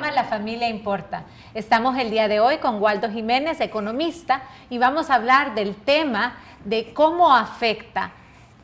programa La Familia Importa. Estamos el día de hoy con Waldo Jiménez, economista, y vamos a hablar del tema de cómo afecta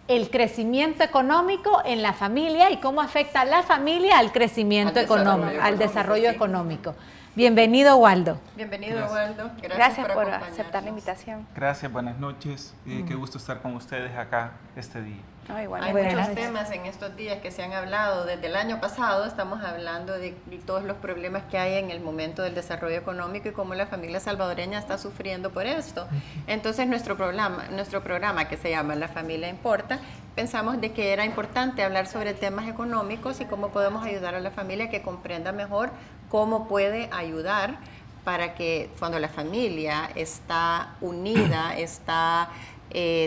el crecimiento económico en la familia y cómo afecta la familia al crecimiento económico, al desarrollo económico. Bienvenido, Waldo. Bienvenido, Waldo. Gracias por aceptar la invitación. Gracias, buenas noches. Qué gusto estar con ustedes acá este día. Hay muchos temas en estos días que se han hablado. Desde el año pasado estamos hablando de todos los problemas que hay en el momento del desarrollo económico y cómo la familia salvadoreña está sufriendo por esto. Entonces nuestro programa que se llama La Familia Importa, pensamos de que era importante hablar sobre temas económicos y cómo podemos ayudar a la familia a que comprenda mejor cómo puede ayudar para que cuando la familia está unida, está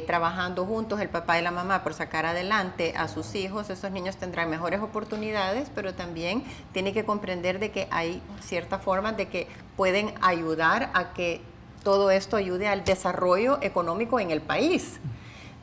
trabajando juntos el papá y la mamá por sacar adelante a sus hijos, esos niños tendrán mejores oportunidades, pero también tiene que comprender de que hay ciertas formas de que pueden ayudar a que todo esto ayude al desarrollo económico en el país.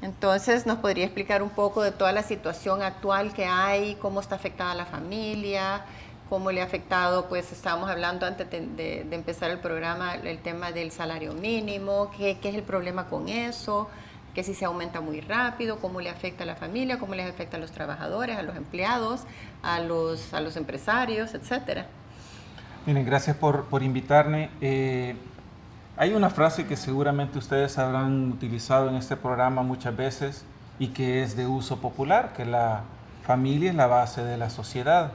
Entonces, ¿nos podría explicar un poco de toda la situación actual que hay, cómo está afectada la familia, cómo le ha afectado? Pues estábamos hablando antes de empezar el programa, el tema del salario mínimo, qué es el problema con eso, que si se aumenta muy rápido, cómo le afecta a la familia, cómo les afecta a los trabajadores, a los empleados, a los empresarios, etcétera. Miren, gracias por invitarme. Hay una frase que seguramente ustedes habrán utilizado en este programa muchas veces y que es de uso popular, que la familia es la base de la sociedad.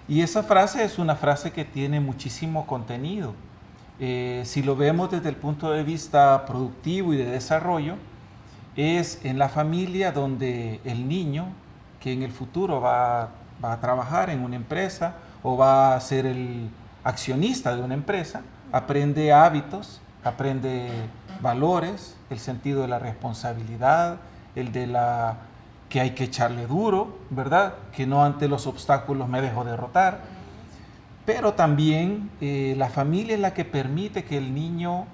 Y esa frase es una frase que tiene muchísimo contenido. Si lo vemos desde el punto de vista productivo y de desarrollo, es en la familia donde el niño, que en el futuro va a trabajar en una empresa o va a ser el accionista de una empresa, aprende hábitos, aprende valores, el sentido de la responsabilidad, el de la que hay que echarle duro, ¿verdad? Que no ante los obstáculos me dejo derrotar. Pero también la familia es la que permite que el niño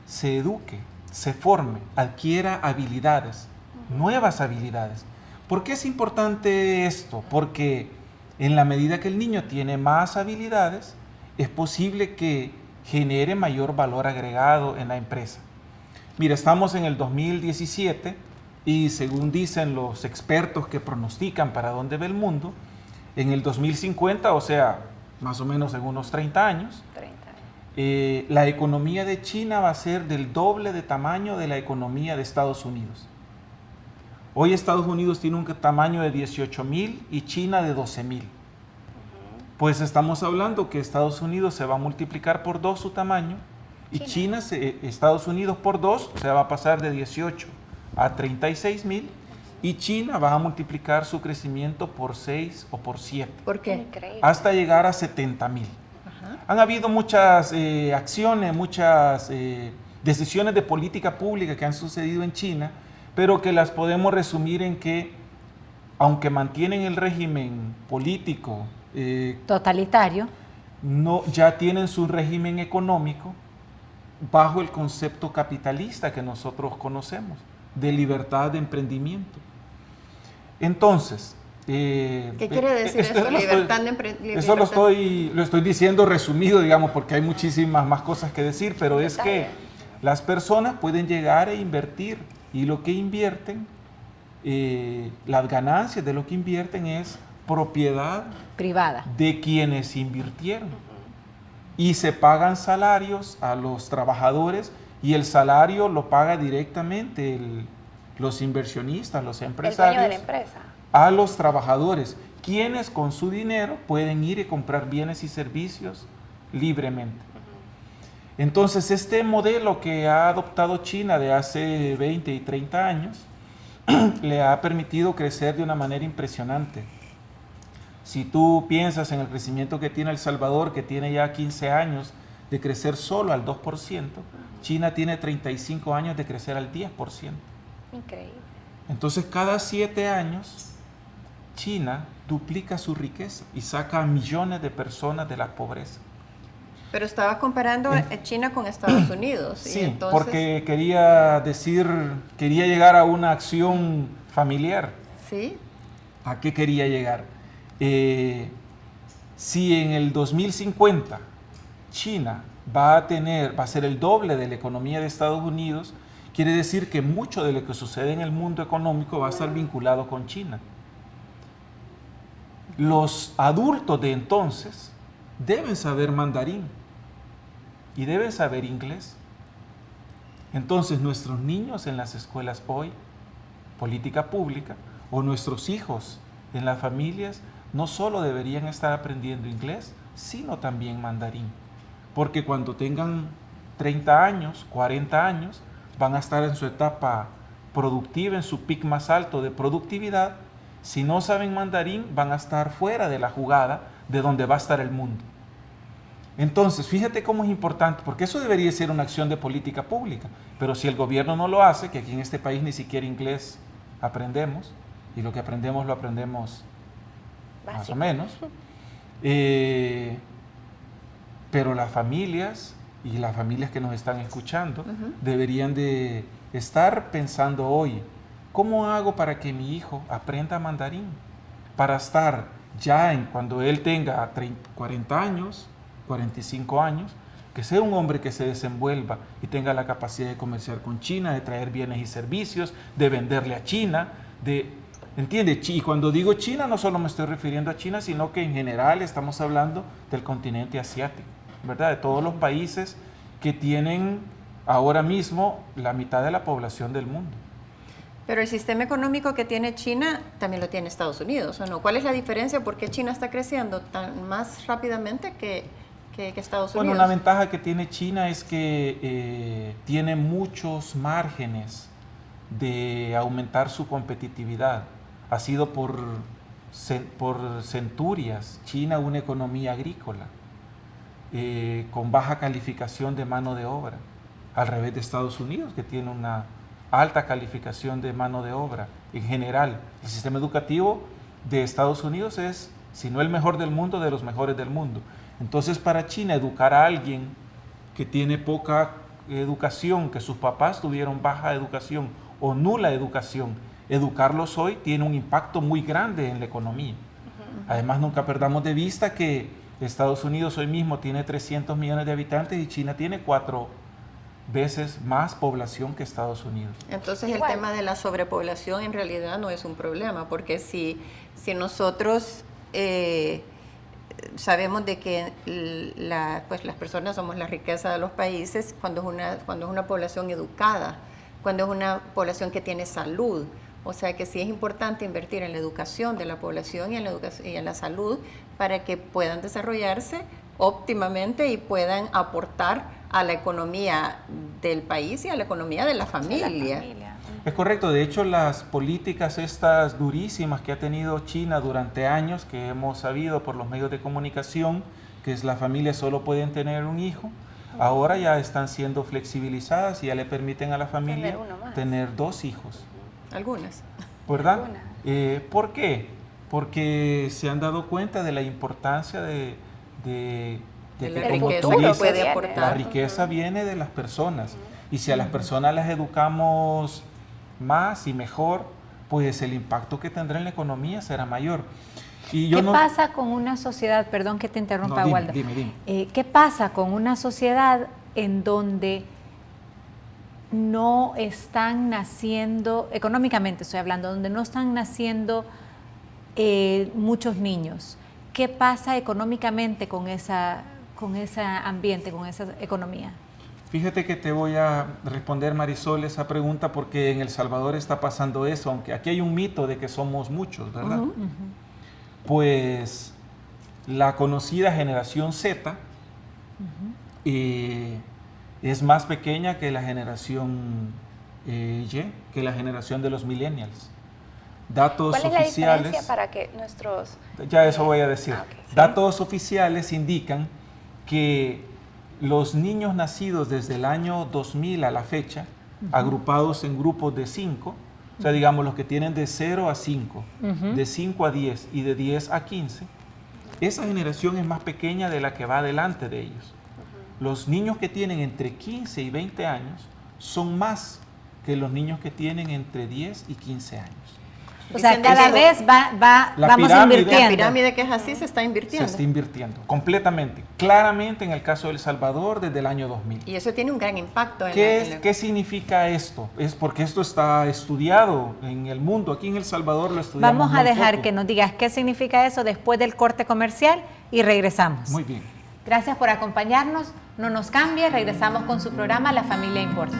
se eduque, se forme, adquiera habilidades, nuevas habilidades. ¿Por qué es importante esto? Porque en la medida que el niño tiene más habilidades, es posible que genere mayor valor agregado en la empresa. Mira, estamos en el 2017 y según dicen los expertos que pronostican para dónde va el mundo, en el 2050, o sea, más o menos en unos 30 años, la economía de China va a ser del doble de tamaño de la economía de Estados Unidos. Hoy Estados Unidos tiene un tamaño de 18,000 y China de 12,000. Pues estamos hablando que Estados Unidos se va a multiplicar por 2 su tamaño y Estados Unidos por 2 se va a pasar de 18 a 36,000 y China va a multiplicar su crecimiento por 6 o por 7. ¿Por qué? Increíble. Hasta llegar a 70,000. Han habido muchas acciones, muchas decisiones de política pública que han sucedido en China, pero que las podemos resumir en que, aunque mantienen el régimen político totalitario, ya tienen su régimen económico bajo el concepto capitalista que nosotros conocemos, de libertad de emprendimiento. Entonces, ¿qué quiere decir eso? Libertad de emprendimiento. Eso lo estoy diciendo resumido, digamos, porque hay muchísimas más cosas que decir, pero es que las personas pueden llegar a invertir y lo que invierten, las ganancias de lo que invierten es propiedad privada de quienes invirtieron. Y se pagan salarios a los trabajadores y el salario lo paga directamente los inversionistas, los empresarios, el dueño de la empresa, a los trabajadores, quienes con su dinero pueden ir y comprar bienes y servicios libremente. Entonces, este modelo que ha adoptado China de hace 20 y 30 años le ha permitido crecer de una manera impresionante. Si tú piensas en el crecimiento que tiene El Salvador, que tiene ya 15 años de crecer solo al 2%, China tiene 35 años de crecer al 10%. Increíble. Entonces, cada 7 años, China duplica su riqueza y saca a millones de personas de la pobreza. Pero estaba comparando China con Estados Unidos. Sí, y entonces... porque quería llegar a una acción familiar. ¿Sí? ¿A qué quería llegar? Si en el 2050 China va a ser el doble de la economía de Estados Unidos, quiere decir que mucho de lo que sucede en el mundo económico va a estar vinculado con China. Los adultos de entonces deben saber mandarín y deben saber inglés. Entonces nuestros niños en las escuelas hoy, política pública, o nuestros hijos en las familias, no solo deberían estar aprendiendo inglés, sino también mandarín. Porque cuando tengan 30 años, 40 años, van a estar en su etapa productiva, en su pic más alto de productividad. Si no saben mandarín, van a estar fuera de la jugada de donde va a estar el mundo. Entonces, fíjate cómo es importante, porque eso debería ser una acción de política pública, pero si el gobierno no lo hace, que aquí en este país ni siquiera inglés aprendemos, y lo que aprendemos lo aprendemos más o menos, pero las familias y las familias que nos están escuchando deberían de estar pensando hoy, ¿cómo hago para que mi hijo aprenda mandarín? Para estar ya cuando él tenga 40 años, 45 años, que sea un hombre que se desenvuelva y tenga la capacidad de comerciar con China, de traer bienes y servicios, de venderle a China, ¿entiende? Y cuando digo China, no solo me estoy refiriendo a China, sino que en general estamos hablando del continente asiático, ¿verdad? De todos los países que tienen ahora mismo la mitad de la población del mundo. Pero el sistema económico que tiene China también lo tiene Estados Unidos, ¿o no? ¿Cuál es la diferencia? ¿Por qué China está creciendo tan más rápidamente que Estados Unidos? Bueno, una ventaja que tiene China es que tiene muchos márgenes de aumentar su competitividad. Ha sido por centurias China una economía agrícola, con baja calificación de mano de obra, al revés de Estados Unidos, que tiene una alta calificación de mano de obra. En general, el sistema educativo de Estados Unidos es, si no el mejor del mundo, de los mejores del mundo. Entonces, para China, educar a alguien que tiene poca educación, que sus papás tuvieron baja educación o nula educación, educarlos hoy tiene un impacto muy grande en la economía. Además, nunca perdamos de vista que Estados Unidos hoy mismo tiene 300 millones de habitantes y China tiene 4 veces más población que Estados Unidos. Entonces el tema de la sobrepoblación en realidad no es un problema, porque si nosotros sabemos de que pues las personas somos la riqueza de los países, cuando es una población educada, cuando es una población que tiene salud. O sea que sí es importante invertir en la educación de la población y en la salud para que puedan desarrollarse óptimamente y puedan aportar a la economía del país y a la economía de la familia. Es correcto, de hecho las políticas estas durísimas que ha tenido China durante años, que hemos sabido por los medios de comunicación, que es la familia solo pueden tener un hijo, ahora ya están siendo flexibilizadas y ya le permiten a la familia tener 2 hijos. Algunas. ¿Verdad? ¿Por qué? Porque se han dado cuenta de la importancia de que como tú dices, la riqueza viene de las personas. Y si a las personas las educamos más y mejor, pues el impacto que tendrá en la economía será mayor. Y yo ¿Qué pasa con una sociedad, perdón que te interrumpa, Waldo, dime. ¿Qué pasa con una sociedad en donde no están naciendo, económicamente estoy hablando, donde no están naciendo muchos niños? ¿Qué pasa económicamente con ese ambiente, con esa economía? Fíjate que te voy a responder, Marisol, esa pregunta porque en El Salvador está pasando eso, aunque aquí hay un mito de que somos muchos, ¿verdad? Pues la conocida generación Z es más pequeña que la generación Y, que la generación de los millennials. Datos ¿Cuál es oficiales, la diferencia para que nuestros... Ya eso voy a decir. ¿Sí? Datos oficiales indican que los niños nacidos desde el año 2000 a la fecha, agrupados en grupos de 5, o sea, digamos los que tienen de 0 a 5, de 5 a 10 y de 10 a 15, esa generación es más pequeña de la que va delante de ellos. Los niños que tienen entre 15 y 20 años son más que los niños que tienen entre 10 y 15 años. O sea, Dicen cada que vez La vamos pirámide- la invirtiendo. pirámide que es así se está Se invirtiendo. está invirtiendo completamente, claramente en el caso de El Salvador desde el año 2000. Y eso tiene un gran impacto en la... ¿Qué significa esto? Es porque esto está estudiado en el mundo. Aquí en El Salvador lo estudiamos Vamos a muy dejar poco. que nos digas qué significa eso después del corte comercial y regresamos. Muy bien. Gracias por acompañarnos. No nos cambie, regresamos con su programa La Familia Importa.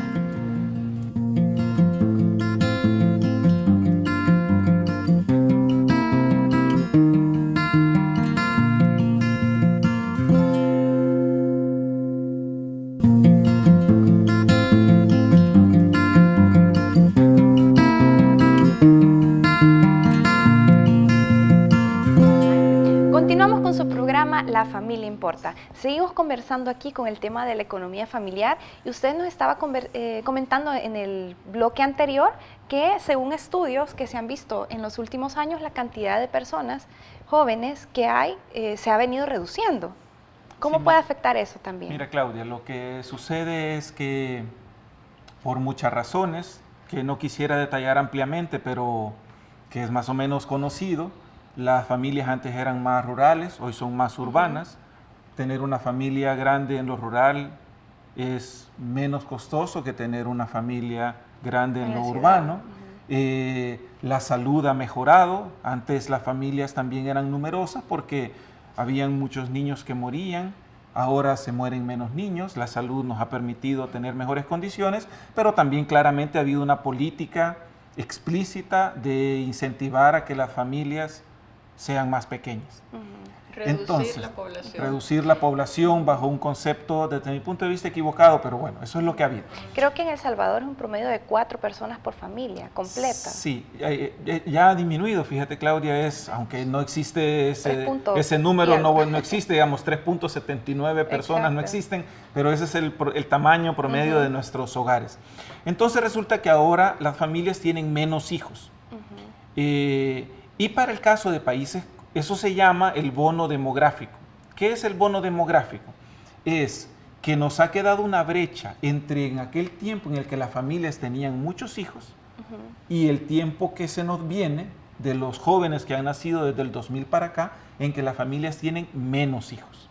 Continuamos con su programa La Familia Importa. Seguimos conversando aquí con el tema de la economía familiar y usted nos estaba comentando en el bloque anterior que según estudios que se han visto en los últimos años, la cantidad de personas jóvenes que hay se ha venido reduciendo. ¿Cómo Sí, puede afectar eso también? Mira, Claudia, lo que sucede es que por muchas razones, que no quisiera detallar ampliamente, pero que es más o menos conocido, las familias antes eran más rurales, hoy son más urbanas. Tener una familia grande en lo rural es menos costoso que tener una familia grande en En la lo ciudad. urbano. La salud ha mejorado. Antes las familias también eran numerosas porque habían muchos niños que morían. Ahora se mueren menos niños. La salud nos ha permitido tener mejores condiciones, pero también claramente ha habido una política explícita de incentivar a que las familias sean más pequeñas. Reducir la población. Reducir la población bajo un concepto, desde mi punto de vista, equivocado, pero bueno, eso es lo que ha habido. Creo que en El Salvador es un promedio de 4 personas por familia completa. Sí, ya ha disminuido, fíjate Claudia, aunque no existe ese número, no existe, digamos 3.79 personas no Exacto. existen, pero ese es el tamaño promedio de nuestros hogares. Entonces resulta que ahora las familias tienen menos hijos. Y para el caso de países, eso se llama el bono demográfico. ¿Qué es el bono demográfico? Es que nos ha quedado una brecha entre en aquel tiempo en el que las familias tenían muchos hijos y el tiempo que se nos viene de los jóvenes que han nacido desde el 2000 para acá, en que las familias tienen menos hijos.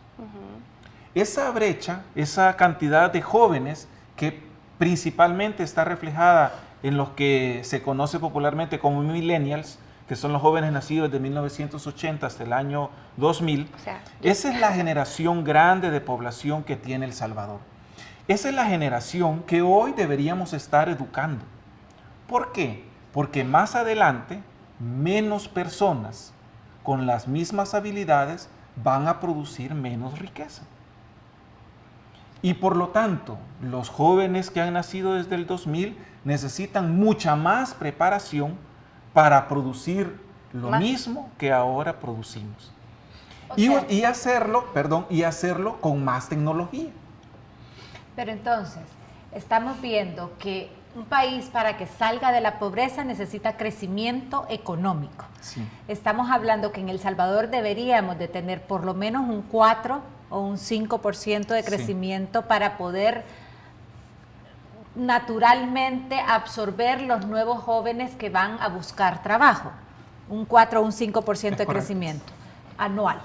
Esa brecha, esa cantidad de jóvenes que principalmente está reflejada en los que se conoce popularmente como millennials, que son los jóvenes nacidos desde 1980 hasta el año 2000, O sea, esa es la generación grande de población que tiene El Salvador. Esa es la generación que hoy deberíamos estar educando. ¿Por qué? Porque más adelante, menos personas con las mismas habilidades van a producir menos riqueza. Y por lo tanto, los jóvenes que han nacido desde el 2000 necesitan mucha más preparación para producir lo Más. mismo que ahora producimos. O Y, sea- y hacerlo con más tecnología. Pero entonces, estamos viendo que un país para que salga de la pobreza necesita crecimiento económico. Sí. Estamos hablando que en El Salvador deberíamos de tener por lo menos un 4 o un 5% de Sí. crecimiento para poder naturalmente absorber los nuevos jóvenes que van a buscar trabajo. Un 4 o un 5% de Es correcto. crecimiento anual.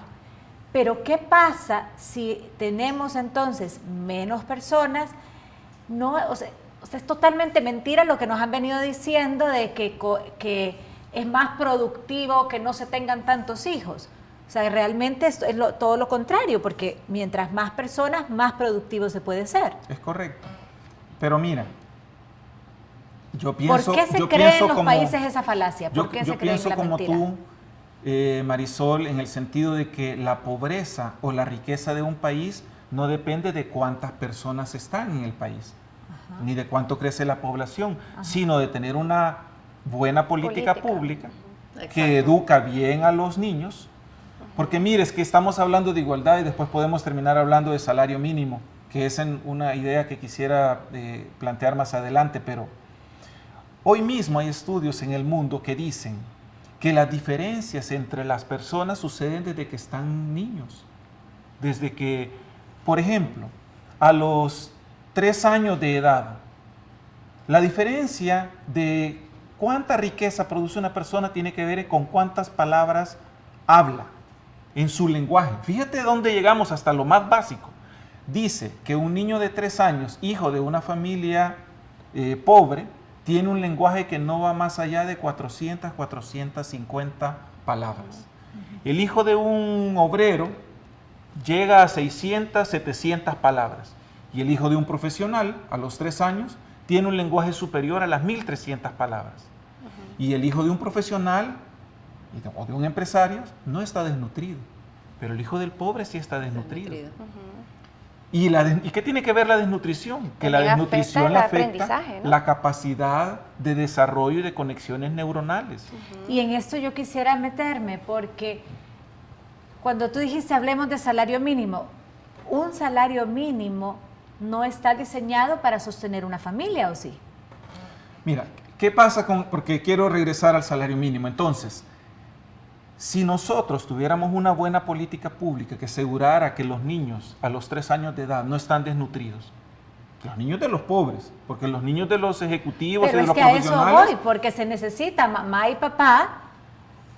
Pero ¿qué pasa si tenemos entonces menos personas? No, o sea, es totalmente mentira lo que nos han venido diciendo de que es más productivo que no se tengan tantos hijos. O sea, realmente es todo lo contrario, porque mientras más personas, más productivo se puede ser. Es correcto. Pero mira, yo ¿Por pienso, qué se yo cree pienso en los como, países esa falacia? ¿Por yo, qué yo se cree en pienso la como mentira? tú, Marisol, en el sentido de que la pobreza o la riqueza de un país no depende de cuántas personas están en el país, ni de cuánto crece la población, sino de tener una buena política pública Exacto. que educa bien a los niños. Porque mire, es que estamos hablando de igualdad y después podemos terminar hablando de salario mínimo, que es una idea que quisiera plantear más adelante, pero hoy mismo hay estudios en el mundo que dicen que las diferencias entre las personas suceden desde que están niños. Desde que, por ejemplo, a los 3 años de edad, la diferencia de cuánta riqueza produce una persona tiene que ver con cuántas palabras habla en su lenguaje. Fíjate dónde llegamos hasta lo más básico. Dice que un niño de 3 años, hijo de una familia pobre, tiene un lenguaje que no va más allá de 400, 450 palabras. El hijo de un obrero llega a 600, 700 palabras. Y el hijo de un profesional, a los 3 años, tiene un lenguaje superior a las 1300 palabras. Y el hijo de un profesional o de un empresario no está desnutrido. Pero el hijo del pobre sí está desnutrido. ¿Y qué tiene que ver la desnutrición? Que la desnutrición le afecta ¿no? la capacidad de desarrollo y de conexiones neuronales. Y en esto yo quisiera meterme porque cuando tú dijiste hablemos de salario mínimo, un salario mínimo no está diseñado para sostener una familia, ¿o sí? Mira, ¿qué pasa porque quiero regresar al salario mínimo? Entonces, si nosotros tuviéramos una buena política pública que asegurara que los niños a los 3 años de edad no están desnutridos, los niños de los pobres, porque los niños de los ejecutivos pero y de los profesionales... Pero es que a eso voy, porque se necesita mamá y papá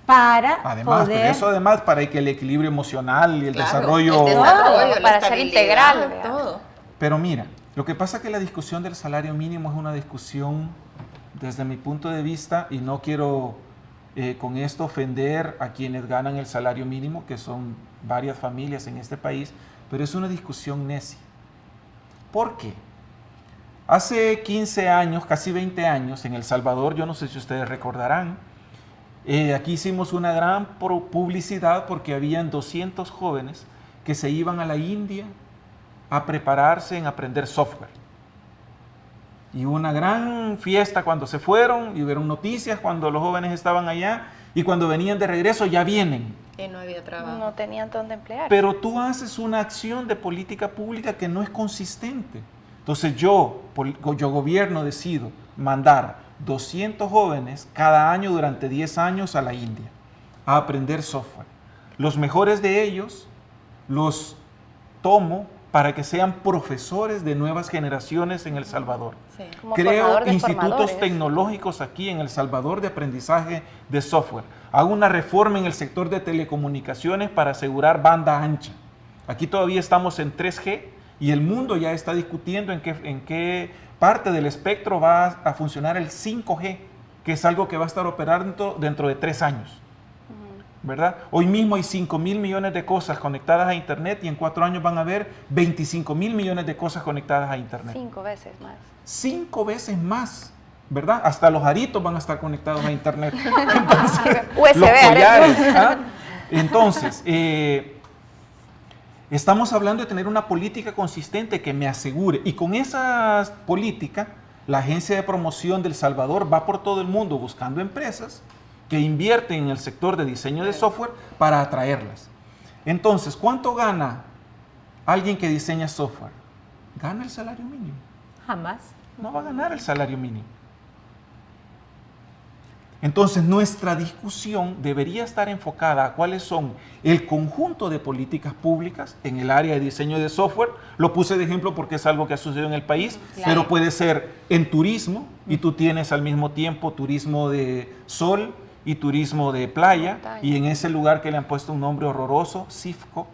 para además, poder... pero eso además para que el equilibrio emocional y el claro, desarrollo... Para ser integral. Todo. Pero mira, lo que pasa es que la discusión del salario mínimo es una discusión desde mi punto de vista, y no quiero con esto ofender a quienes ganan el salario mínimo, que son varias familias en este país, pero es una discusión necia. ¿Por qué? Hace 15 años, casi 20 años, en El Salvador, yo no sé si ustedes recordarán, aquí hicimos una gran publicidad porque habían 200 jóvenes que se iban a la India a prepararse en aprender software. Y hubo una gran fiesta cuando se fueron, y hubieron noticias cuando los jóvenes estaban allá, y cuando venían de regreso ya vienen. Y no había trabajo. No tenían dónde emplear. Pero tú haces una acción de política pública que no es consistente. Entonces yo gobierno, decido mandar 200 jóvenes cada año durante 10 años a la India a aprender software. Los mejores de ellos los tomo para que sean profesores de nuevas generaciones en El Salvador. Sí. Creo institutos tecnológicos aquí en El Salvador de aprendizaje de software. Hago una reforma en el sector de telecomunicaciones para asegurar banda ancha. Aquí todavía estamos en 3G y el mundo ya está discutiendo en qué parte del espectro va a funcionar el 5G, que es algo que va a estar operando dentro de 3 años. ¿Verdad? Hoy mismo hay 5.000 millones de cosas conectadas a Internet y en 4 años van a haber 25.000 millones de cosas conectadas a Internet. 5 veces más. 5 veces más, ¿verdad? Hasta los aritos van a estar conectados a Internet. Entonces, USB, los collares. ¿Ah? Entonces, estamos hablando de tener una política consistente que me asegure, y con esa política, la Agencia de Promoción del Salvador va por todo el mundo buscando empresas que invierten en el sector de diseño de software para atraerlas. Entonces, ¿cuánto gana alguien que diseña software? ¿Gana el salario mínimo? Jamás. No va a ganar el salario mínimo. Entonces, nuestra discusión debería estar enfocada a cuáles son el conjunto de políticas públicas en el área de diseño de software. Lo puse de ejemplo porque es algo que ha sucedido en el país, claro, pero puede ser en turismo, y tú tienes al mismo tiempo turismo de sol y turismo de playa, y en ese lugar que le han puesto un nombre horroroso, CIFCO,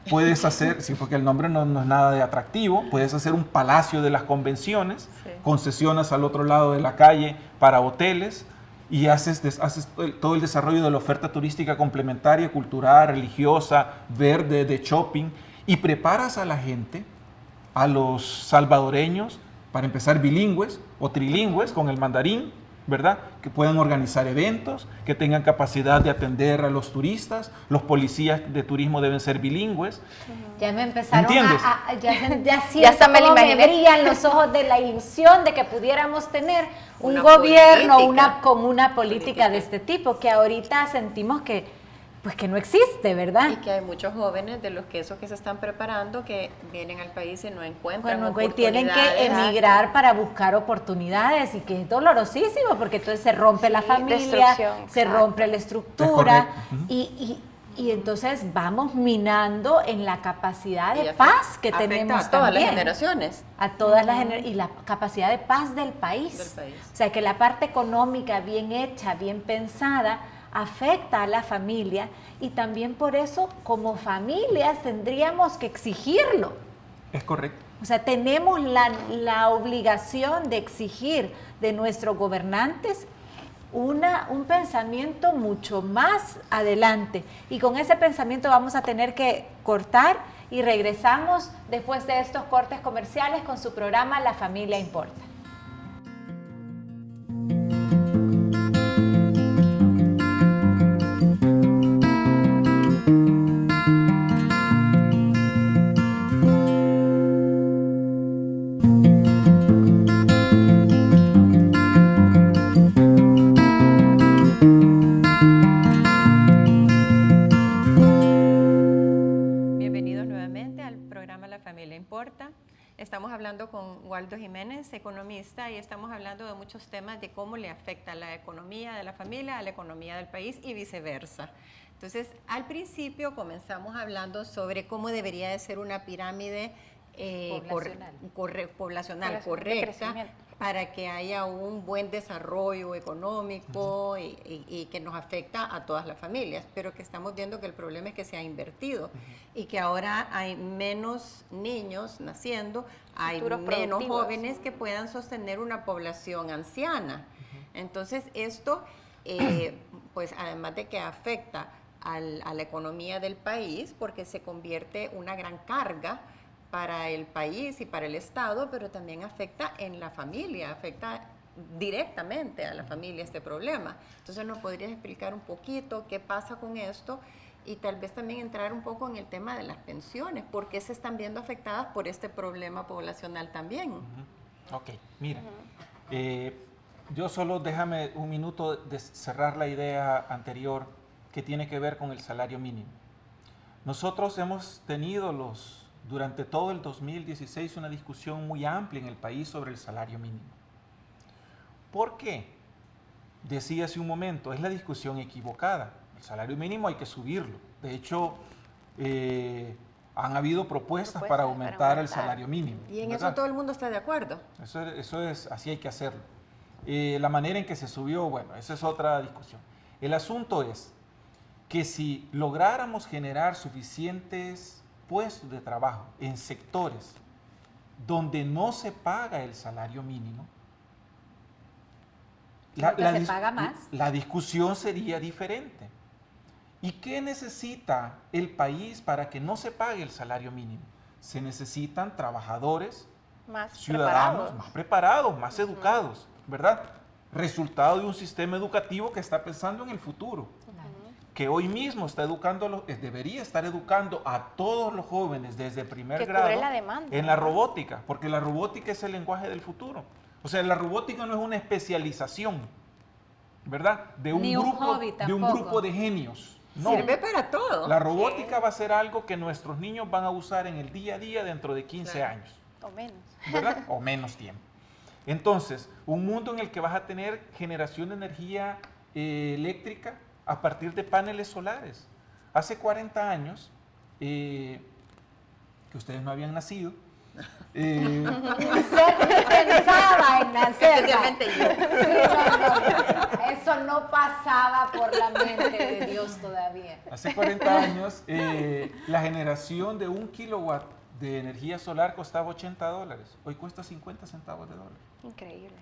puedes hacer, sí, porque el nombre no es nada de atractivo, puedes hacer un palacio de las convenciones, sí, concesionas al otro lado de la calle para hoteles, y haces todo el desarrollo de la oferta turística complementaria, cultural, religiosa, verde, de shopping, y preparas a la gente, a los salvadoreños, para empezar bilingües o trilingües con el mandarín, ¿verdad? Que puedan organizar eventos, que tengan capacidad de atender a los turistas. Los policías de turismo deben ser bilingües. Ya me empezaron ¿entiendes? Ya siento cómo me brillan los ojos de la ilusión de que pudiéramos tener un gobierno con una política de este tipo, que ahorita sentimos que no existe, ¿verdad? Y que hay muchos jóvenes de los que esos que se están preparando que vienen al país y no encuentran oportunidades. Tienen que emigrar para buscar oportunidades, y que es dolorosísimo porque entonces se rompe la familia, se rompe la estructura, y Y entonces vamos minando en la capacidad Y de paz que afecta tenemos a todas también. las generaciones. A todas las y la capacidad de paz del país. Del país. O sea, que la parte económica bien hecha, bien pensada, afecta a la familia y también por eso como familias tendríamos que exigirlo. Es correcto. O sea, tenemos la obligación de exigir de nuestros gobernantes un pensamiento mucho más adelante. Y con ese pensamiento vamos a tener que cortar y regresamos después de estos cortes comerciales con su programa La Familia Importa. Bienvenidos nuevamente al programa La Familia Importa. Estamos hablando con Waldo Jiménez, economista, y estamos hablando de muchos temas de cómo le afecta la economía de la familia a la economía del país y viceversa. Entonces, al principio comenzamos hablando sobre cómo debería de ser una pirámide poblacional De correcta crecimiento. para que haya un buen desarrollo económico y que nos afecta a todas las familias, pero que estamos viendo que el problema es que se ha invertido y que ahora hay menos niños naciendo, hay Futuros menos productivos. jóvenes que puedan sostener una población anciana. Entonces esto, pues además de que afecta a la economía del país, porque se convierte una gran carga para el país y para el Estado, pero también afecta en la familia, afecta directamente a la familia este problema. Entonces, ¿nos podrías explicar un poquito qué pasa con esto? Y tal vez también entrar un poco en el tema de las pensiones, ¿por qué se están viendo afectadas por este problema poblacional también? Ok, mira, yo solo déjame un minuto de cerrar la idea anterior que tiene que ver con el salario mínimo. Nosotros hemos tenido durante todo el 2016 una discusión muy amplia en el país sobre el salario mínimo. ¿Por qué? Decía hace un momento, es la discusión equivocada. El salario mínimo hay que subirlo. De hecho, han habido propuestas para aumentar el salario mínimo. Y en ¿verdad? eso todo el mundo está de acuerdo. Eso es, así hay que hacerlo. La manera en que se subió, bueno, esa es otra discusión. El asunto es que si lográramos generar suficientes puestos de trabajo en sectores donde no se paga el salario mínimo, Se paga más. la discusión sería diferente. ¿Y qué necesita el país para que no se pague el salario mínimo? Se necesitan trabajadores, Más ciudadanos preparados. más preparados, más educados, ¿verdad? Resultado de un sistema educativo que está pensando en el futuro, que hoy mismo está educando, debería estar educando a todos los jóvenes desde primer Que grado cubre la demanda, en la ¿no? robótica, porque la robótica es el lenguaje del futuro. O sea, la robótica no es una especialización, ¿verdad? Ni un hobby de un tampoco. grupo de genios. No. Sirve para todo. La robótica va a ser algo que nuestros niños van a usar en el día a día dentro de 15 Claro. años. O menos. ¿Verdad? O menos tiempo. Entonces, un mundo en el que vas a tener generación de energía eléctrica a partir de paneles solares. Hace 40 años, que ustedes no habían nacido, Pensaba en nacer. Especialmente yo. No. Eso no pasaba por la mente de Dios todavía. hace 40 años, la generación de 1 kilowatt de energía solar costaba $80. Hoy cuesta 50 centavos de dólar. Increíble.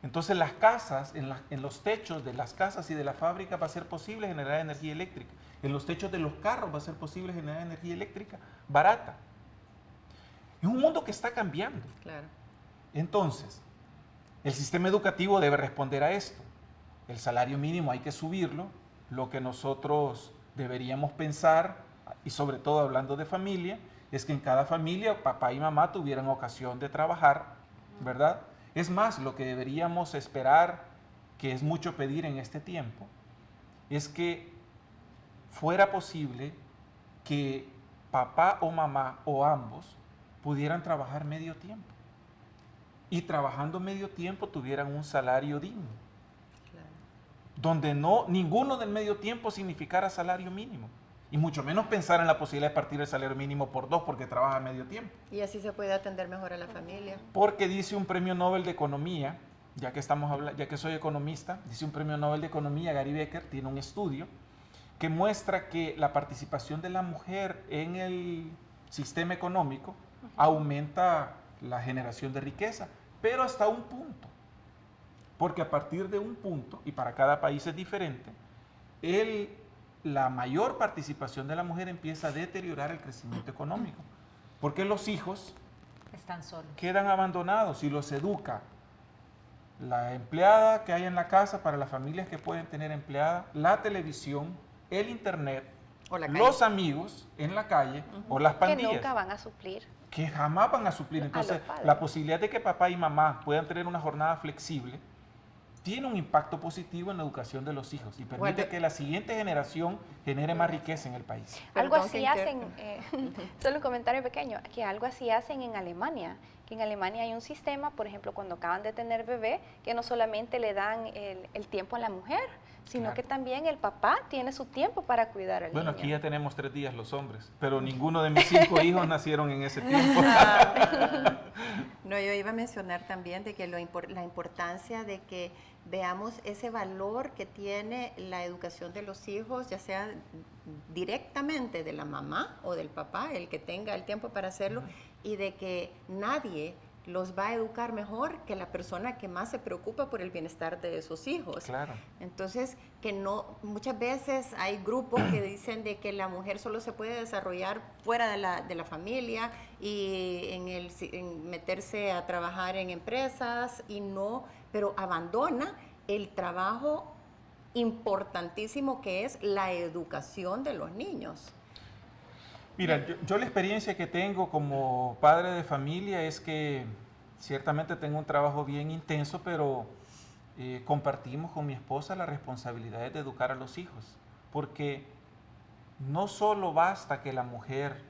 Entonces las casas, en los techos de las casas y de la fábrica va a ser posible generar energía eléctrica. En los techos de los carros va a ser posible generar energía eléctrica barata. Es un mundo que está cambiando. Claro. Entonces, el sistema educativo debe responder a esto. El salario mínimo hay que subirlo. Lo que nosotros deberíamos pensar, y sobre todo hablando de familia, es que en cada familia papá y mamá tuvieran ocasión de trabajar, ¿verdad? Es más, lo que deberíamos esperar, que es mucho pedir en este tiempo, es que fuera posible que papá o mamá o ambos pudieran trabajar medio tiempo. Y trabajando medio tiempo tuvieran un salario digno. Claro. Donde ninguno del medio tiempo significara salario mínimo. Y mucho menos pensar en la posibilidad de partir el salario mínimo por 2 porque trabaja medio tiempo. Y así se puede atender mejor a la familia. Porque dice un premio Nobel de Economía, ya que soy economista, dice un premio Nobel de Economía, Gary Becker, tiene un estudio que muestra que la participación de la mujer en el sistema económico aumenta la generación de riqueza, pero hasta un punto. Porque a partir de un punto, y para cada país es diferente, la mayor participación de la mujer empieza a deteriorar el crecimiento económico. Porque los hijos Están solos. quedan abandonados y los educa la empleada que hay en la casa para las familias que pueden tener empleada, la televisión, el internet, O la calle. los amigos en la calle o las Que pandillas. nunca van a suplir. Que jamás van a suplir. Entonces, padres. la posibilidad de que papá y mamá puedan tener una jornada flexible tiene un impacto positivo en la educación de los hijos y permite Bueno. que la siguiente generación genere más riqueza en el país. Algo Perdón así que hacen, solo un comentario pequeño, que algo así hacen en Alemania, que en Alemania hay un sistema, por ejemplo, cuando acaban de tener bebé, que no solamente le dan el tiempo a la mujer, sino Claro. que también el papá tiene su tiempo para cuidar al Bueno, niño. aquí ya tenemos 3 días los hombres, pero ninguno de mis 5 hijos nacieron en ese tiempo. No, yo iba a mencionar también de que la importancia de que veamos ese valor que tiene la educación de los hijos, ya sea directamente de la mamá o del papá, el que tenga el tiempo para hacerlo, y de que nadie los va a educar mejor que la persona que más se preocupa por el bienestar de esos hijos. Claro. Entonces, que no, muchas veces hay grupos que dicen de que la mujer solo se puede desarrollar fuera de la familia y en meterse a trabajar en empresas y no, pero abandona el trabajo importantísimo que es la educación de los niños. Mira, yo la experiencia que tengo como padre de familia es que ciertamente tengo un trabajo bien intenso, pero compartimos con mi esposa las responsabilidades de educar a los hijos, porque no solo basta que la mujer,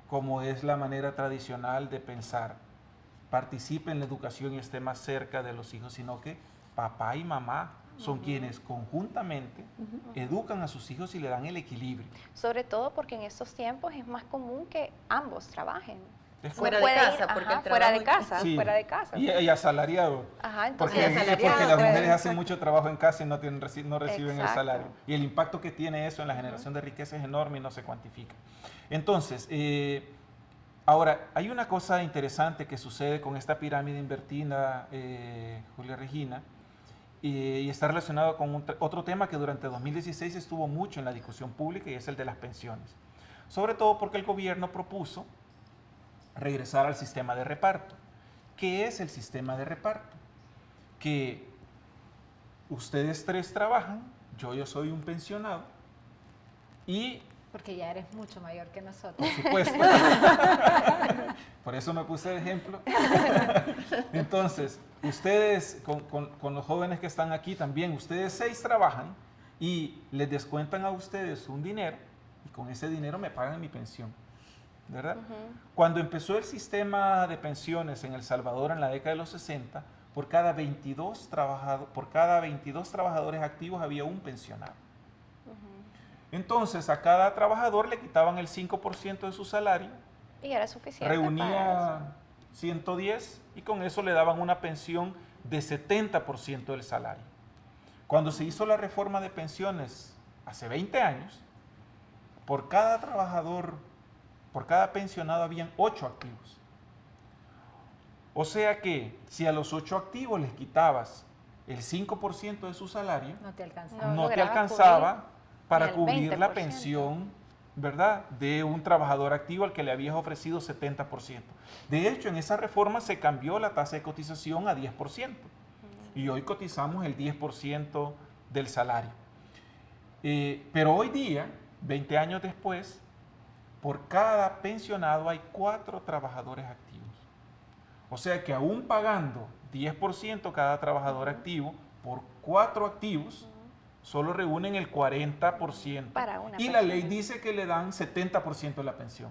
como es la manera tradicional de pensar, participe en la educación y esté más cerca de los hijos, sino que papá y mamá son quienes conjuntamente educan a sus hijos y le dan el equilibrio. Sobre todo porque en estos tiempos es más común que ambos trabajen. Es Fuera de Puede casa, ir, porque el fuera de trabajo- casa, Sí. fuera de casa. Y asalariado. Ajá, entonces Porque, Sí, asalariado, porque las pues. mujeres hacen mucho trabajo en casa y no reciben el Exacto. salario. Y el impacto que tiene eso en la generación de riqueza es enorme y no se cuantifica. Entonces, ahora, hay una cosa interesante que sucede con esta pirámide invertida, Julia Regina, y está relacionado con otro tema que durante 2016 estuvo mucho en la discusión pública y es el de las pensiones. Sobre todo porque el gobierno propuso regresar al sistema de reparto. ¿Qué es el sistema de reparto? Que ustedes 3 trabajan, yo soy un pensionado y, Porque ya eres mucho mayor que nosotros. por supuesto, por eso me puse de ejemplo. Entonces, ustedes, con los jóvenes que están aquí también, ustedes 6 trabajan y les descuentan a ustedes un dinero y con ese dinero me pagan mi pensión. ¿Verdad? Cuando empezó el sistema de pensiones en El Salvador en la década de los 60, por cada 22 trabajadores activos había un pensionado. Entonces, a cada trabajador le quitaban el 5% de su salario, y era suficiente para reunía 110 y con eso le daban una pensión de 70% del salario. Cuando se hizo la reforma de pensiones hace 20 años, por cada pensionado habían 8 activos. O sea que si a los 8 activos les quitabas el 5% de su salario, No te alcanza. No. no te lograba alcanzaba para ni el cubrir la 20%. pensión, ¿verdad?, de un trabajador activo al que le habías ofrecido 70%. De hecho, en esa reforma se cambió la tasa de cotización a 10%. Y hoy cotizamos el 10% del salario. Pero hoy día, 20 años después, por cada pensionado hay 4 trabajadores activos. O sea que aún pagando 10% cada trabajador activo, por 4 activos, solo reúnen el 40%. Para una y la ley persona. dice que le dan 70% de la pensión.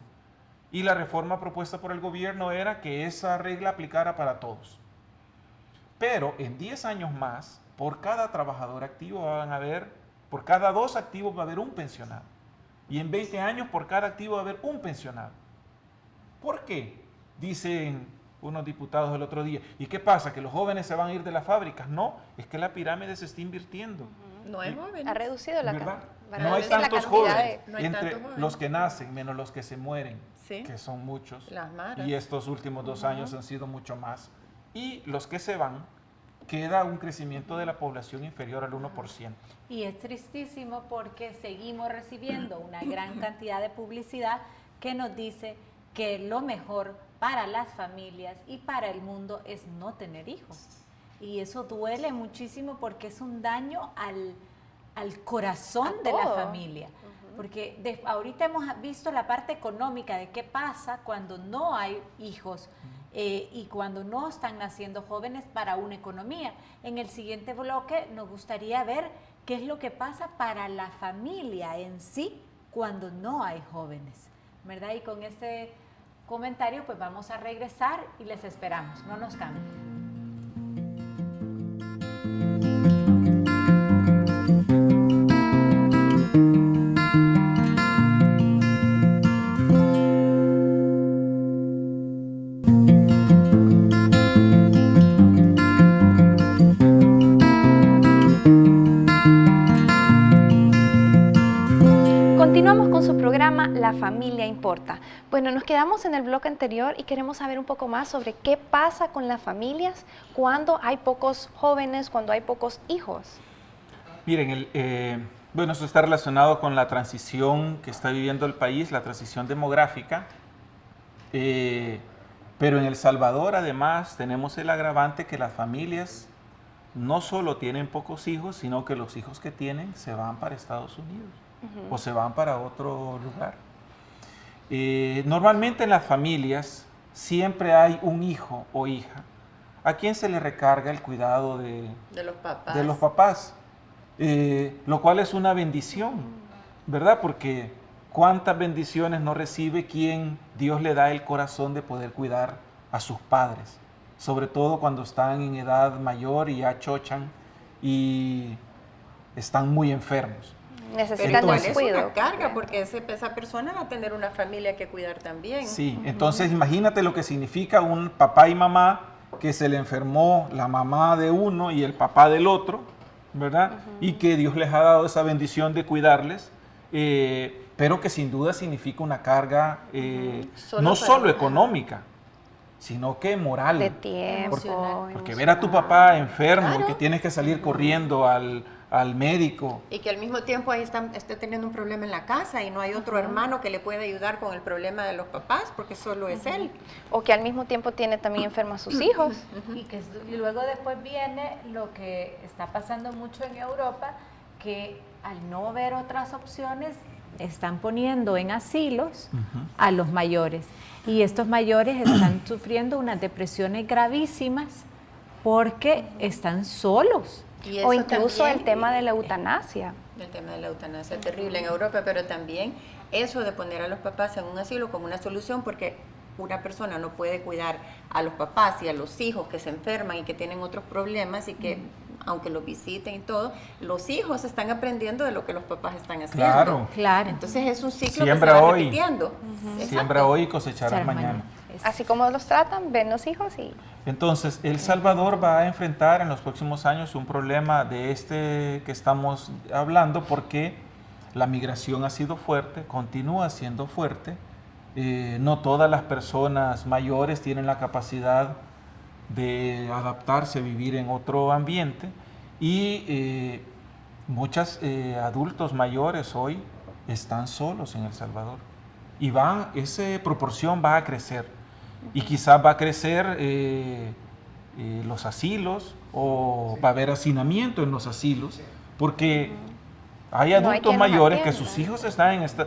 Y la reforma propuesta por el gobierno era que esa regla aplicara para todos. Pero en 10 años más, por cada trabajador activo por cada 2 activos va a haber un pensionado. Y en 20 años por cada activo va a haber un pensionado. ¿Por qué? Dicen unos diputados el otro día. ¿Y qué pasa? ¿Que los jóvenes se van a ir de las fábricas? No, es que la pirámide se está invirtiendo. No hay jóvenes. Ha reducido la ¿Verdad? va a No hay reducir la tantos cantidad jóvenes. No hay Entre tantos jóvenes. los que nacen menos los que se mueren, Sí. que son muchos. Las maras. Y estos últimos 2 años han sido mucho más. Y los que se van, queda un crecimiento de la población inferior al 1%. Y es tristísimo porque seguimos recibiendo una gran cantidad de publicidad que nos dice que lo mejor para las familias y para el mundo es no tener hijos. Y eso duele muchísimo porque es un daño al corazón A de la todo. familia. Porque ahorita hemos visto la parte económica de qué pasa cuando no hay hijos y cuando no están naciendo jóvenes para una economía. En el siguiente bloque nos gustaría ver qué es lo que pasa para la familia en sí cuando no hay jóvenes, ¿verdad? Y con este comentario pues vamos a regresar y les esperamos, no nos cambien. Continuamos con su programa La Familia Importa. Bueno, nos quedamos en el bloque anterior y queremos saber un poco más sobre qué pasa con las familias cuando hay pocos jóvenes, cuando hay pocos hijos. Miren, bueno, eso está relacionado con la transición que está viviendo el país, la transición demográfica. Pero en El Salvador, además, tenemos el agravante que las familias no solo tienen pocos hijos, sino que los hijos que tienen se van para Estados Unidos o se van para otro lugar. Normalmente en las familias siempre hay un hijo o hija a quien se le recarga el cuidado de los papás, lo cual es una bendición, ¿verdad? Porque cuántas bendiciones no recibe quien Dios le da el corazón de poder cuidar a sus padres, sobre todo cuando están en edad mayor y ya chochan y están muy enfermos. Necesitan Entonces, un es cuidado. una carga porque esa persona va a tener una familia que cuidar también. Sí, entonces imagínate lo que significa un papá y mamá que se le enfermó la mamá de uno y el papá del otro, ¿verdad? Y que Dios les ha dado esa bendición de cuidarles, pero que sin duda significa una carga no solo económica, sino que moral. De tiempo. Porque ver a tu papá enfermo y que tienes que salir corriendo al médico. Y que al mismo tiempo ahí esté teniendo un problema en la casa y no hay otro hermano que le pueda ayudar con el problema de los papás porque solo es él. O que al mismo tiempo tiene también enfermos a sus hijos. Y luego después viene lo que está pasando mucho en Europa, que al no ver otras opciones, están poniendo en asilos a los mayores. Y estos mayores están sufriendo unas depresiones gravísimas porque están solos. Y O eso incluso también, el tema de la eutanasia. El tema de la eutanasia terrible en Europa, pero también eso de poner a los papás en un asilo como una solución, porque una persona no puede cuidar a los papás y a los hijos que se enferman y que tienen otros problemas y que, aunque los visiten y todo, los hijos están aprendiendo de lo que los papás están haciendo. Claro. Entonces es un ciclo Siembra que se va hoy. repitiendo. Siembra hoy y cosecharás Ser mañana. Así como los tratan, ven los hijos y... Entonces, El Salvador va a enfrentar en los próximos años un problema de este que estamos hablando porque la migración ha sido fuerte, continúa siendo fuerte. No todas las personas mayores tienen la capacidad de adaptarse, vivir en otro ambiente y muchos adultos mayores hoy están solos en El Salvador y esa proporción va a crecer. Y quizás va a crecer los asilos o va a haber hacinamiento en los asilos, porque hay No hay adultos quien los mayores que atienda. sus hijos están en esta...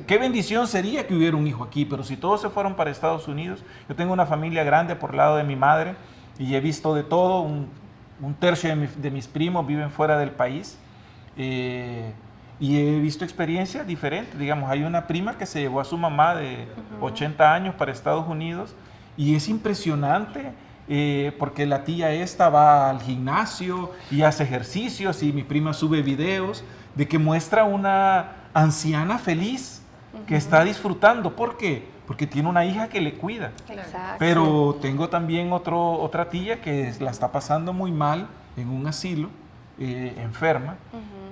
Qué bendición sería que hubiera un hijo aquí, pero si todos se fueron para Estados Unidos, yo tengo una familia grande por el lado de mi madre y he visto de todo, un tercio de mis primos viven fuera del país. Y he visto experiencias diferentes, digamos, hay una prima que se llevó a su mamá de 80 años para Estados Unidos y es impresionante porque la tía esta va al gimnasio y hace ejercicios y mi prima sube videos de que muestra una anciana feliz que está disfrutando. ¿Por qué? Porque tiene una hija que le cuida. Exacto. Pero tengo también otra tía que la está pasando muy mal en un asilo, enferma.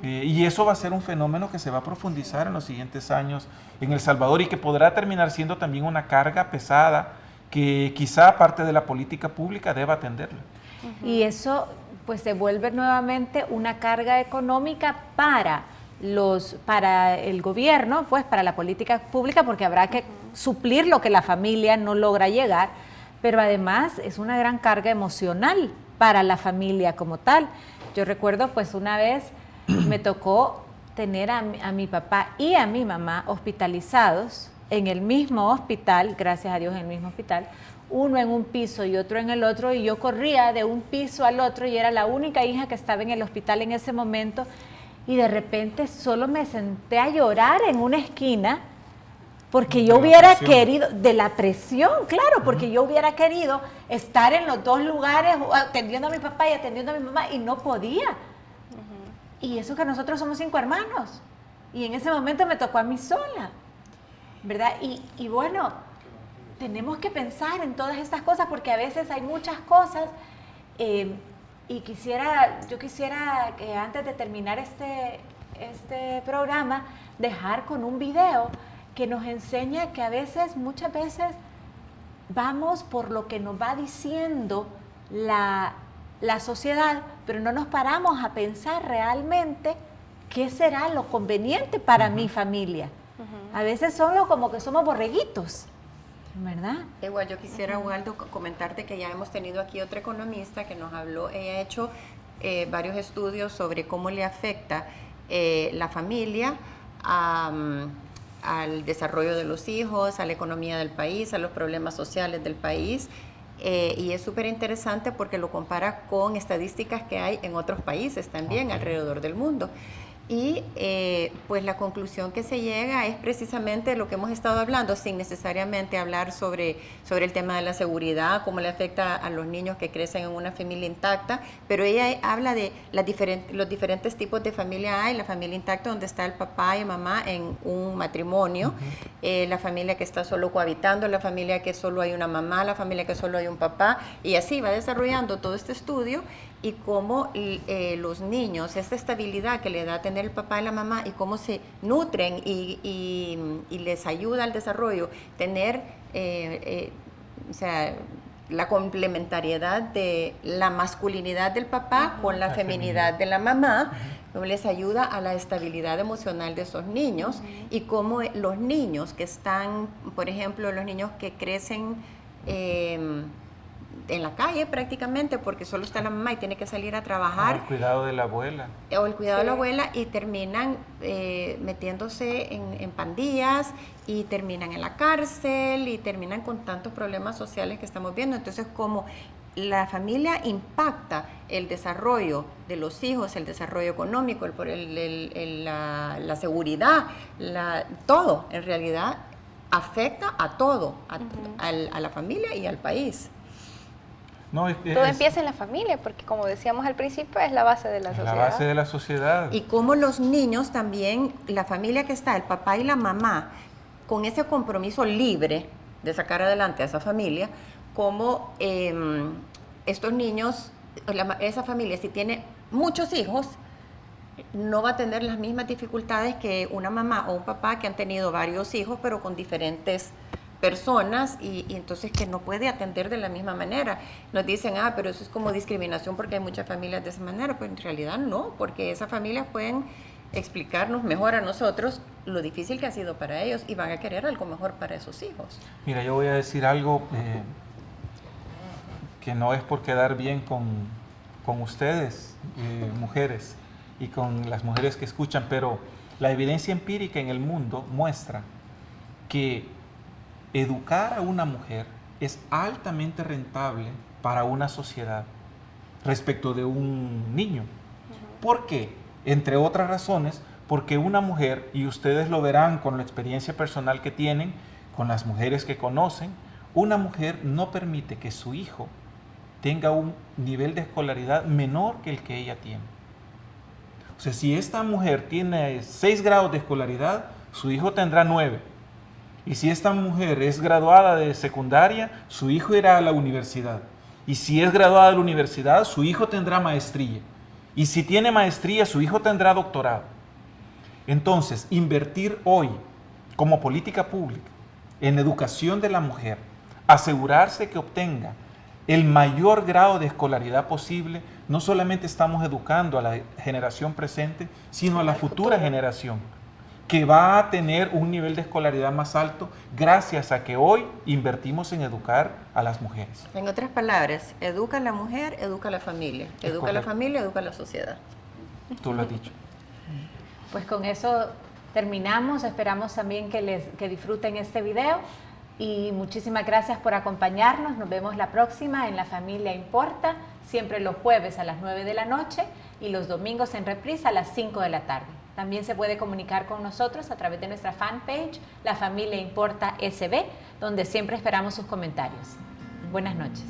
Y eso va a ser un fenómeno que se va a profundizar en los siguientes años en El Salvador y que podrá terminar siendo también una carga pesada que quizá parte de la política pública deba atenderla. Y eso pues se vuelve nuevamente una carga económica para el gobierno, pues para la política pública, porque habrá que suplir lo que la familia no logra llegar, pero además es una gran carga emocional para la familia como tal. Yo recuerdo pues una vez me tocó tener a mi papá y a mi mamá hospitalizados en el mismo hospital, gracias a Dios en el mismo hospital, uno en un piso y otro en el otro, y yo corría de un piso al otro y era la única hija que estaba en el hospital en ese momento, y de repente solo me senté a llorar en una esquina porque yo hubiera querido, de la presión, claro, porque yo hubiera querido estar en los dos lugares atendiendo a mi papá y atendiendo a mi mamá y no podía. Y eso que nosotros somos 5 hermanos. Y en ese momento me tocó a mí sola, ¿verdad? Y bueno, tenemos que pensar en todas estas cosas porque a veces hay muchas cosas y yo quisiera que antes de terminar este programa, dejar con un video que nos enseña que muchas veces vamos por lo que nos va diciendo la sociedad, pero no nos paramos a pensar realmente qué será lo conveniente para mi familia. A veces solo como que somos borreguitos, ¿verdad? Igual yo quisiera, Waldo, comentarte que ya hemos tenido aquí otra economista que nos habló. Ella ha hecho varios estudios sobre cómo le afecta la familia al desarrollo de los hijos, a la economía del país, a los problemas sociales del país. Y es súper interesante porque lo compara con estadísticas que hay en otros países también alrededor del mundo. Y pues la conclusión que se llega es precisamente lo que hemos estado hablando, sin necesariamente hablar sobre el tema de la seguridad, cómo le afecta a los niños que crecen en una familia intacta, pero ella habla de los diferentes tipos de familia. Hay la familia intacta donde está el papá y mamá en un matrimonio, la familia que está solo cohabitando, la familia que solo hay una mamá, la familia que solo hay un papá, y así va desarrollando todo este estudio. Y cómo los niños, esta estabilidad que le da tener el papá y la mamá, y cómo se nutren y les ayuda al desarrollo, tener la complementariedad de la masculinidad del papá con la feminidad de la mamá, les ayuda a la estabilidad emocional de esos niños, y cómo los niños que están, por ejemplo, los niños que crecen en la calle prácticamente porque solo está la mamá y tiene que salir a trabajar. El cuidado de la abuela. O el cuidado de la abuela, y terminan metiéndose en pandillas y terminan en la cárcel y terminan con tantos problemas sociales que estamos viendo. Entonces, como la familia impacta el desarrollo de los hijos, el desarrollo económico, la seguridad, todo en realidad afecta a todo, a la familia y al país. Todo empieza en la familia, porque como decíamos al principio, es la base de la sociedad. La base de la sociedad. Y como los niños también, la familia que está, el papá y la mamá, con ese compromiso libre de sacar adelante a esa familia, como estos niños, esa familia, si tiene muchos hijos, no va a tener las mismas dificultades que una mamá o un papá que han tenido varios hijos, pero con diferentes personas, y entonces que no puede atender de la misma manera. Nos dicen, pero eso es como discriminación porque hay muchas familias de esa manera, pero en realidad no, porque esas familias pueden explicarnos mejor a nosotros lo difícil que ha sido para ellos y van a querer algo mejor para esos hijos. Mira, yo voy a decir algo que no es por quedar bien con ustedes, mujeres, y con las mujeres que escuchan, pero la evidencia empírica en el mundo muestra que educar a una mujer es altamente rentable para una sociedad respecto de un niño. ¿Por qué? Entre otras razones, porque una mujer, y ustedes lo verán con la experiencia personal que tienen, con las mujeres que conocen, una mujer no permite que su hijo tenga un nivel de escolaridad menor que el que ella tiene. O sea, si esta mujer tiene 6 grados de escolaridad, su hijo tendrá 9. Y si esta mujer es graduada de secundaria, su hijo irá a la universidad. Y si es graduada de la universidad, su hijo tendrá maestría. Y si tiene maestría, su hijo tendrá doctorado. Entonces, invertir hoy como política pública en educación de la mujer, asegurarse que obtenga el mayor grado de escolaridad posible, no solamente estamos educando a la generación presente, sino a la futura generación, que va a tener un nivel de escolaridad más alto gracias a que hoy invertimos en educar a las mujeres. En otras palabras, educa a la mujer, educa a la familia. Educa a la familia, educa a la sociedad. Tú lo has dicho. Pues con eso terminamos. Esperamos también que disfruten este video. Y muchísimas gracias por acompañarnos. Nos vemos la próxima en La Familia Importa, siempre los jueves a las 9 de la noche y los domingos en reprise a las 5 de la tarde. También se puede comunicar con nosotros a través de nuestra fanpage, La Familia Importa SB, donde siempre esperamos sus comentarios. Buenas noches.